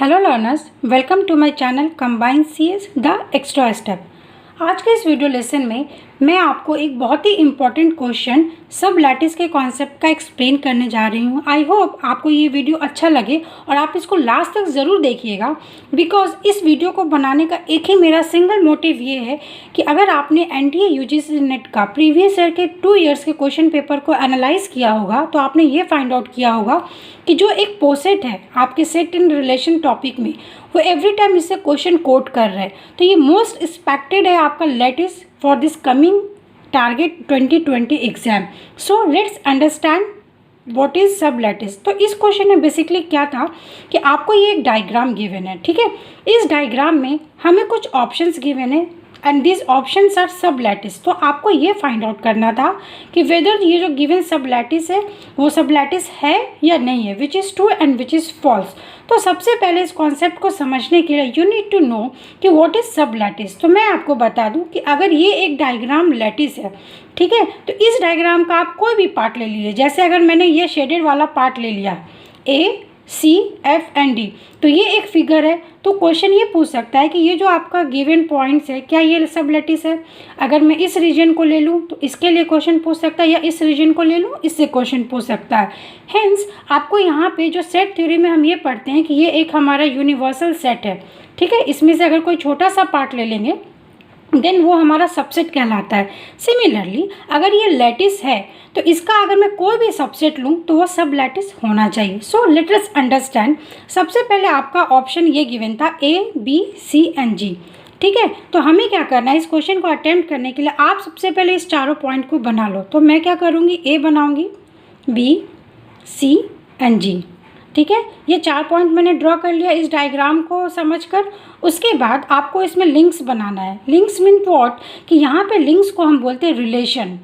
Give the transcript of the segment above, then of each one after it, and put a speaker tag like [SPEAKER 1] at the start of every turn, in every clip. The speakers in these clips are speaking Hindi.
[SPEAKER 1] Hello learners, welcome to my channel combine CS the extra step. आज के इस वीडियो लेसन में मैं आपको एक बहुत ही इम्पॉर्टेंट क्वेश्चन सब लैटिस के कॉन्सेप्ट का एक्सप्लेन करने जा रही हूँ। आई होप आपको ये वीडियो अच्छा लगे और आप इसको लास्ट तक ज़रूर देखिएगा, बिकॉज इस वीडियो को बनाने का एक ही मेरा सिंगल मोटिव ये है कि अगर आपने एनटीए यूजीसी नेट का प्रीवियस ईयर के 2 इयर्स के क्वेश्चन पेपर को एनालाइज किया होगा तो आपने ये फाइंड आउट किया होगा कि जो एक पोसेट है आपके सेट इन रिलेशन टॉपिक में, वो एवरी टाइम इससे क्वेश्चन कोट कर रहे हैं। तो ये मोस्ट एक्सपेक्टेड है आपका lattice for this coming target 2020 exam. So let's understand what is सब लैटिस। तो इस क्वेश्चन में बेसिकली क्या था कि आपको ये एक डायग्राम गिवन है, ठीक है। इस डायग्राम में हमें कुछ ऑप्शंस गिवन है एंड दिस ऑप्शंस आर सब लैटिस। तो आपको ये फाइंड आउट करना था कि वेदर ये जो गिवन सब लैटिस है वो सब लैटिस है या नहीं है, which is true and which is false. तो सबसे पहले इस कॉन्सेप्ट को समझने के लिए यू नीड टू नो कि व्हाट इज़ सब लैटिस। तो मैं आपको बता दूं कि अगर ये एक डायग्राम लैटिस है, ठीक है, तो इस डायग्राम का आप कोई भी पार्ट ले लीजिए। जैसे अगर मैंने ये शेडेड वाला पार्ट ले लिया ए सी एफ एंड डी, तो ये एक फिगर है। तो क्वेश्चन ये पूछ सकता है कि ये जो आपका गिवन पॉइंट्स है क्या ये सब लैटिस है। अगर मैं इस रीजन को ले लूँ तो इसके लिए क्वेश्चन पूछ सकता है, या इस रीजन को ले लूँ इससे क्वेश्चन पूछ सकता है। हेंस आपको यहाँ पे जो सेट थ्योरी में हम ये पढ़ते हैं कि ये एक हमारा यूनिवर्सल सेट है, ठीक है। इसमें से अगर कोई छोटा सा पार्ट ले लेंगे देन वो हमारा सबसेट कहलाता है। सिमिलरली अगर ये लैटिस है तो इसका अगर मैं कोई भी सबसेट लूँ तो वो सब लैटिस होना चाहिए। So let us understand. सबसे पहले आपका ऑप्शन ये गिवन था ए बी सी एंड जी, ठीक है। तो हमें क्या करना है, इस क्वेश्चन को अटेम्प्ट करने के लिए आप सबसे पहले इस चारों पॉइंट को बना लो। तो मैं क्या करूँगी, ए बनाऊँगी, बी सी एंड जी, ठीक है। ये 4 पॉइंट मैंने ड्रॉ कर लिया इस डायग्राम को समझकर। उसके बाद आपको इसमें लिंक्स बनाना है। लिंक्स मीन व्हाट, कि यहाँ पे लिंक्स को हम बोलते हैं रिलेशन।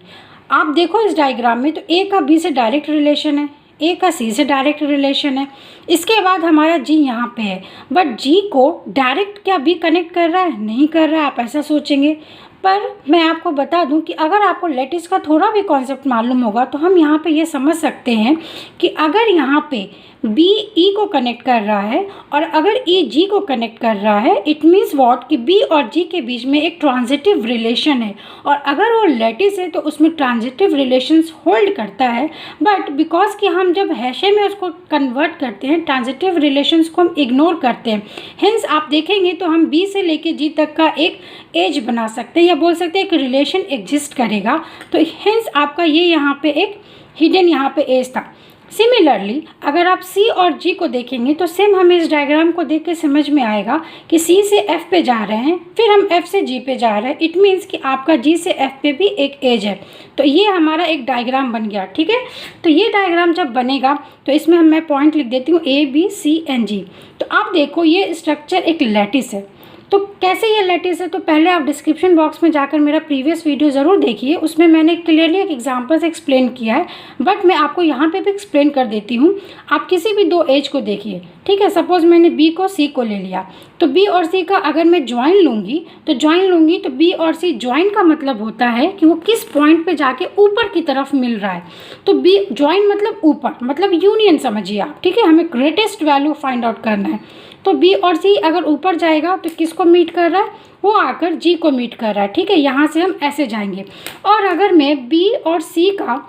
[SPEAKER 1] आप देखो इस डायग्राम में तो ए का बी से डायरेक्ट रिलेशन है, ए का सी से डायरेक्ट रिलेशन है। इसके बाद हमारा जी यहाँ पे है, बट जी को डायरेक्ट क्या बी कनेक्ट कर रहा है, नहीं कर रहा है, आप ऐसा सोचेंगे। पर मैं आपको बता दूं कि अगर आपको लैटिस का थोड़ा भी कॉन्सेप्ट मालूम होगा तो हम यहाँ पे ये समझ सकते हैं कि अगर यहाँ पे बी ई को कनेक्ट कर रहा है और अगर ई जी को कनेक्ट कर रहा है, इट मीन्स व्हाट कि बी और जी के बीच में एक ट्रांजिटिव रिलेशन है। और अगर वो लैटिस है तो उसमें ट्रांजिटिव रिलेशंस होल्ड करता है। बट बिकॉज कि हम जब हैशे में उसको कन्वर्ट करते हैं, ट्रांजिटिव रिलेशंस को हम इग्नोर करते हैं। हेंस आप देखेंगे तो हम बी से लेके जी तक का एक एज बना सकते हैं, या बोल सकते हैं एक रिलेशन एग्जिस्ट करेगा। तो हेंस आपका ये यहाँ पे एक हिडन यहाँ पे एज था। सिमिलरली अगर आप सी और जी को देखेंगे तो सेम हमें इस डायग्राम को देख के समझ में आएगा कि सी से एफ पे जा रहे हैं, फिर हम एफ से जी पे जा रहे हैं। इट मीन्स कि आपका जी से एफ पे भी एक एज है। तो ये हमारा एक डायग्राम बन गया, ठीक है। तो ये डायग्राम जब बनेगा तो इसमें मैं पॉइंट लिख देती हूँ ए बी सी एंड जी। तो आप देखो ये स्ट्रक्चर एक लैटिस है। तो कैसे ये लैटिस है, तो पहले आप डिस्क्रिप्शन बॉक्स में जाकर मेरा प्रीवियस वीडियो ज़रूर देखिए, उसमें मैंने क्लियरली एक एग्जांपल से एक्सप्लेन किया है। बट मैं आपको यहाँ पे भी एक्सप्लेन कर देती हूँ। आप किसी भी 2 एज को देखिए, ठीक है। सपोज मैंने बी को सी को ले लिया, तो बी और सी का अगर मैं ज्वाइन लूँगी तो बी और सी ज्वाइन का मतलब होता है कि वो किस पॉइंट पे जाके ऊपर की तरफ मिल रहा है। तो बी ज्वाइन मतलब ऊपर, मतलब यूनियन समझिए आप, ठीक है। हमें ग्रेटेस्ट वैल्यू फाइंड आउट करना है। तो बी और सी अगर ऊपर जाएगा तो किसको मीट कर रहा है, वो आकर जी को मीट कर रहा है, ठीक है। यहाँ से हम ऐसे जाएंगे। और अगर मैं बी और सी का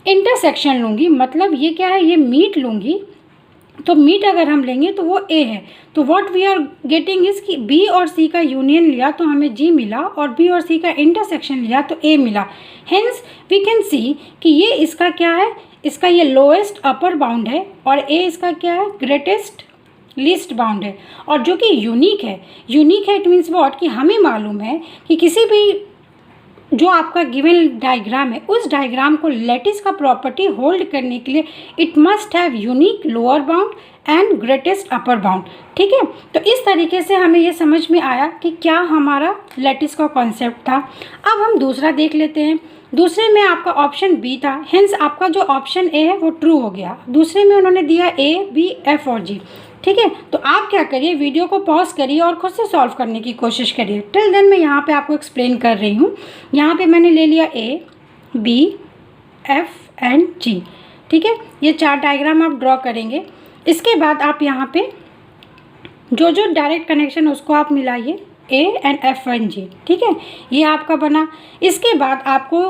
[SPEAKER 1] इंटरसेक्शन लूँगी, मतलब ये क्या है, ये मीट लूँगी, तो मीट अगर हम लेंगे तो वो ए है। तो what we are getting is कि बी और सी का यूनियन लिया तो हमें जी मिला, और बी और सी का इंटरसेक्शन लिया तो ए मिला। हेंस वी कैन सी कि ये इसका क्या है, इसका ये लोएस्ट अपर बाउंड है, और ए इसका क्या है, ग्रेटेस्ट लीस्ट बाउंड है। और जो कि यूनिक है इट मीन्स व्हाट कि हमें मालूम है कि किसी भी जो आपका गिवन डायग्राम है उस डायग्राम को लैटिस का प्रॉपर्टी होल्ड करने के लिए it must have unique lower bound and greatest upper bound, ठीक है। तो इस तरीके से हमें ये समझ में आया कि क्या हमारा लैटिस का कॉन्सेप्ट था। अब हम दूसरा देख लेते हैं। दूसरे में आपका ऑप्शन बी था, हेंस आपका जो ऑप्शन ए है वो ट्रू हो गया। दूसरे में उन्होंने दिया ए बी एफ और जी, ठीक है। तो आप क्या करिए, वीडियो को पॉज करिए और खुद से सॉल्व करने की कोशिश करिए। टिल देन मैं यहाँ पे आपको एक्सप्लेन कर रही हूँ। यहाँ पे मैंने ले लिया ए बी एफ एंड जी, ठीक है। ये 4 डायग्राम आप ड्रॉ करेंगे। इसके बाद आप यहाँ पे जो जो डायरेक्ट कनेक्शन उसको आप मिलाइए, ए एंड एफ एंड जी, ठीक है, ये आपका बना। इसके बाद आपको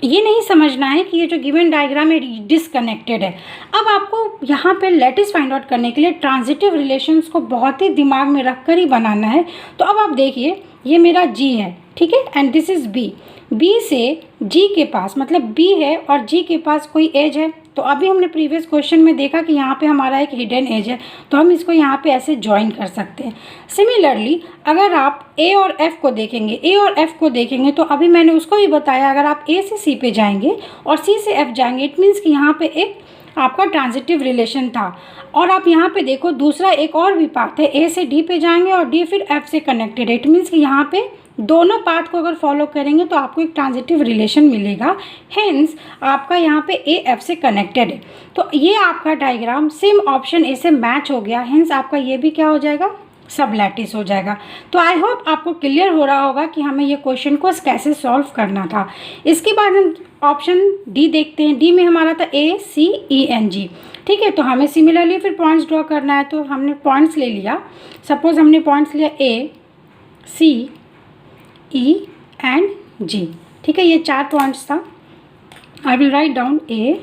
[SPEAKER 1] ये नहीं समझना है कि ये जो गिवन डायग्राम है डिसकनेक्टेड है। अब आपको यहाँ पे लैटिस फाइंड आउट करने के लिए ट्रांजिटिव रिलेशंस को बहुत ही दिमाग में रख कर ही बनाना है। तो अब आप देखिए, ये मेरा जी है, ठीक है, and this is B. B से जी के पास, मतलब बी है और जी के पास कोई एज है। तो अभी हमने प्रीवियस क्वेश्चन में देखा कि यहाँ पे हमारा एक हिडन एज है, तो हम इसको यहाँ पे ऐसे ज्वाइन कर सकते हैं। सिमिलरली अगर आप ए और एफ को देखेंगे, ए और एफ को देखेंगे, तो अभी मैंने उसको भी बताया, अगर आप ए से सी पे जाएंगे और सी से एफ जाएंगे, इट मीन्स कि यहाँ पे एक आपका ट्रांजिटिव रिलेशन था। और आप यहाँ पे देखो दूसरा एक और भी पाथ है, ए से डी पे जाएंगे और डी फिर एफ से कनेक्टेड है। इट मीन्स कि यहाँ पे दोनों पाथ को अगर फॉलो करेंगे तो आपको एक ट्रांजिटिव रिलेशन मिलेगा। हेंस आपका यहाँ पे ए एफ से कनेक्टेड है। तो ये आपका डायग्राम सेम ऑप्शन ए से मैच हो गया। हेंस आपका ये भी क्या हो जाएगा, सब लैटिस हो जाएगा। तो आई होप आपको क्लियर हो रहा होगा कि हमें ये क्वेश्चन को कैसे सॉल्व करना था। इसके बाद हम ऑप्शन डी देखते हैं। डी में हमारा था ए सी ई एन जी, ठीक है। तो हमें सिमिलरली फिर पॉइंट्स ड्रॉ करना है। तो हमने पॉइंट्स ले लिया, सपोज हमने पॉइंट्स लिया ए सी ई एंड जी, ठीक है, ये 4 पॉइंट्स था। आई विल राइट डाउन ए,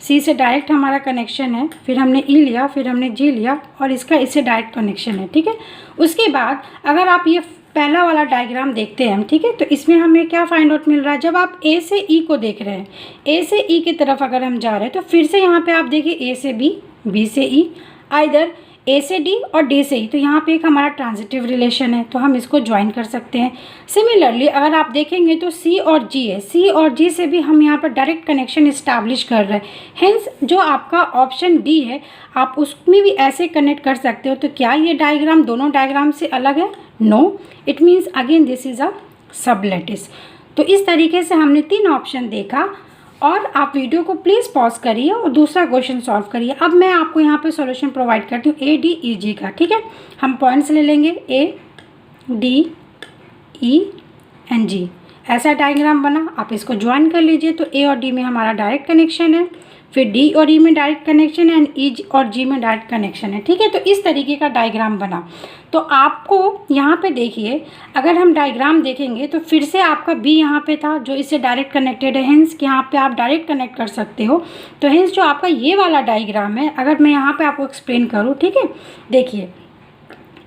[SPEAKER 1] सी से डायरेक्ट हमारा कनेक्शन है, फिर हमने ई लिया, फिर हमने जी लिया और इसका इससे डायरेक्ट कनेक्शन है, ठीक है। उसके बाद अगर आप ये पहला वाला डायग्राम देखते हैं हम, ठीक है, तो इसमें हमें क्या फाइंड आउट मिल रहा है। जब आप ए से ई को देख रहे हैं, ए से ई की तरफ अगर हम जा रहे हैं, तो फिर से यहाँ पे आप देखिए ए से बी से ई, आइदर ए से डी और डी से ई। तो यहाँ पे एक हमारा ट्रांजिटिव रिलेशन है, तो हम इसको ज्वाइन कर सकते हैं। सिमिलरली अगर आप देखेंगे तो सी और जी है, सी और जी से भी हम यहाँ पर डायरेक्ट कनेक्शन इस्टेब्लिश कर रहे हैं। हेंस जो आपका ऑप्शन डी है, आप उसमें भी ऐसे कनेक्ट कर सकते हो। तो क्या ये डायग्राम दोनों डायग्राम से अलग है? No, it means again this is a sublattice. तो इस तरीके से हमने 3 ऑप्शन देखा और आप वीडियो को प्लीज़ पॉज करिए और दूसरा क्वेश्चन सॉल्व करिए। अब मैं आपको यहाँ पे सॉल्यूशन प्रोवाइड करती हूँ ए डी ई जी का, ठीक है। हम पॉइंट्स ले लेंगे A D E N G, ऐसा डायग्राम बना, आप इसको ज्वाइन कर लीजिए। तो ए और डी में हमारा डायरेक्ट कनेक्शन है, फिर डी और ई में डायरेक्ट कनेक्शन है एंड ई और जी में डायरेक्ट कनेक्शन है, ठीक है। तो इस तरीके का डायग्राम बना। तो आपको यहाँ पे देखिए, अगर हम डायग्राम देखेंगे तो फिर से आपका बी यहाँ पे था जो इससे डायरेक्ट कनेक्टेड है, हेंस यहाँ पे आप डायरेक्ट कनेक्ट कर सकते हो। तो हेंस जो आपका ये वाला डायग्राम है, अगर मैं यहाँ पे आपको एक्सप्लेन करूँ, ठीक है, देखिए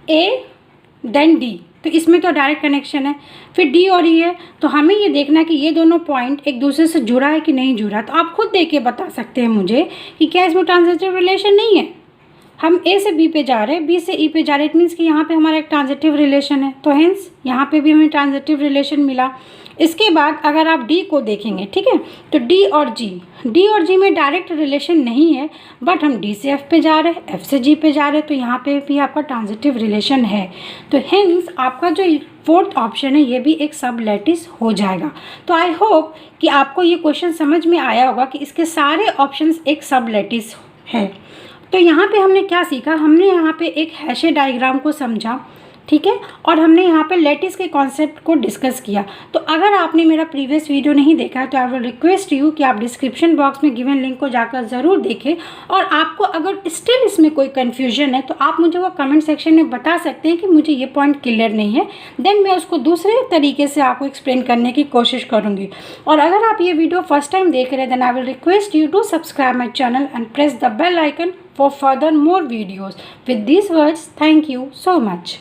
[SPEAKER 1] ए देन डी, तो इसमें तो डायरेक्ट कनेक्शन है, फिर डी और ई है। तो हमें ये देखना है कि ये दोनों पॉइंट एक दूसरे से जुड़ा है कि नहीं जुड़ा। तो आप खुद देख के बता सकते हैं मुझे कि क्या इसमें ट्रांजिटिव रिलेशन नहीं है। हम ए से बी पे जा रहे हैं, बी से ई पे जा रहे हैं, इट मीन्स कि यहाँ पे हमारा एक ट्रांजिटिव रिलेशन है। तो हेंस यहाँ पे भी हमें ट्रांजिटिव रिलेशन मिला। इसके बाद अगर आप डी को देखेंगे, ठीक है, तो डी और जी में डायरेक्ट रिलेशन नहीं है, बट हम डी से एफ पे जा रहे हैं, एफ से जी पे जा रहे हैं, तो यहाँ पे भी आपका ट्रांजिटिव रिलेशन है। तो हेंस आपका जो 4th ऑप्शन है ये भी एक सब लैटिस हो जाएगा। तो आई होप कि आपको ये क्वेश्चन समझ में आया होगा कि इसके सारे ऑप्शंस एक सब लैटिस है। तो यहाँ पे हमने क्या सीखा, हमने यहाँ पे एक हैशे डायग्राम को समझा, ठीक है, और हमने यहाँ पे लैटिस के कॉन्सेप्ट को डिस्कस किया। तो अगर आपने मेरा प्रीवियस वीडियो नहीं देखा है तो आई विल रिक्वेस्ट यू कि आप डिस्क्रिप्शन बॉक्स में गिवन लिंक को जाकर ज़रूर देखें। और आपको अगर स्टिल इसमें कोई कन्फ्यूजन है तो आप मुझे वो कमेंट सेक्शन में बता सकते हैं कि मुझे ये पॉइंट क्लियर नहीं है, देन मैं उसको दूसरे तरीके से आपको एक्सप्लेन करने की कोशिश करूँगी। और अगर आप ये वीडियो फर्स्ट टाइम देख रहे हैं then I will request you to subscribe my channel and press the bell icon for further more videos. With these words, thank you so much.